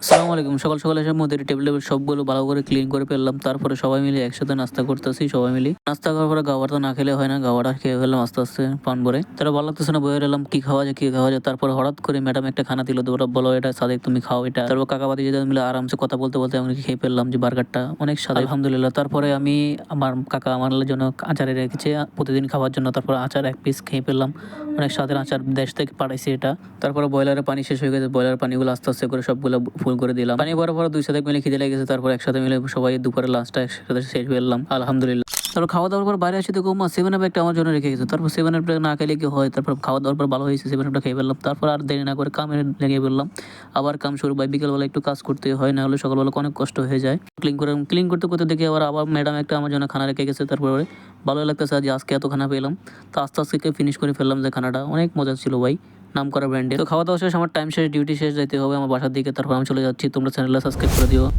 আসসালামু আলাইকুম। সকাল, সকাল এসে মুদের টেবিল সবগুলো ভালো করে ক্লিন করে ফেললাম। তারপরে সবাই মিলে একসাথে নাস্তা করতেছি সবাই মিলে। নাস্তা করার পরে গাওয়াটা না খেলে হয় না। গাওয়াটা খেয়ে ফেললাম আস্তে, আস্তে পান ভরে। তারপর ভালো লাগতেছে না বইয়ে রইলাম কি খাওয়া যায়, কি খাওয়া যায়। তারপরে হঠাৎ করে ম্যাডাম একটা খানা দিল। তো ওরা বলল, "এটা সাদেক তুমি খাও এটা।" তারপর কাকা ভাতিজিরা মিলে আরামসে কথা বলতে, বলতে আমি খেয়ে ফেললাম যে বার্গারটা অনেক স্বাদ আলহামদুলিল্লাহ। তারপরে আমি আমার কাকা আমার জন্য আচারে রেখেছে প্রতিদিন খাওয়ার জন্য। তারপর আচার ১ পিস খেয়ে ফেললাম। অনেক স্বাদের আচার দেশ থেকে পাঠাইছে এটা। তারপরে বয়লারে পানি শেষ হয়ে গেছে। বয়লার পানিগুলো আস্তে, আস্তে করে সবগুলো ফুল করে দিলাম। পানি ভরার পরে ২ সাথে মিলে খিদে লেগে গেছে। তারপর একসাথে মিলে সবাই দুপুরে লাঞ্চটা একসাথে শেষ করলাম আলহামদুলিল্লাহ। তারপর খাওয়া-দাওয়ার পর বাইরে আসি দেখি ওমা 7 আপ একটা আমার জন্য রেখে গেছে। তারপর 7 আপটা না খেলে কি হয়? তারপর খাওয়া-দাওয়ার পর ভালো হয়েছে 7 আপটা খেয়ে ফেললাম। তারপর আর দেরি না করে কামে লেগে পড়লাম। আবার কাম শুরু ভাই বিকেলবেলা একটু কাজ করতে হয়, না হলে সকালবেলা অনেক কষ্ট হয়ে যায়। ক্লিন করতে, করতে দেখি আবার ম্যাডাম একটা আমার জন্য খানা রেখে গেছে। তারপরে ভালোই লাগতেছে যে আজকে এত খানা পেলাম। তো আস্তে, আস্তে ফিনিশ করে ফেললাম যে খানাটা। অনেক মজা ছিল ভাই। নামকরা ব্র্যান্ডের। তো খাওয়া-দাওয়া শেষ, আমার টাইম শেষ, ডিউটি শেষ, যাইতে হবে আমার বাসার দিকে। তারপর আমি চলে যাচ্ছি। তোমরা চ্যানেলটা সাবস্ক্রাইব করে দিও।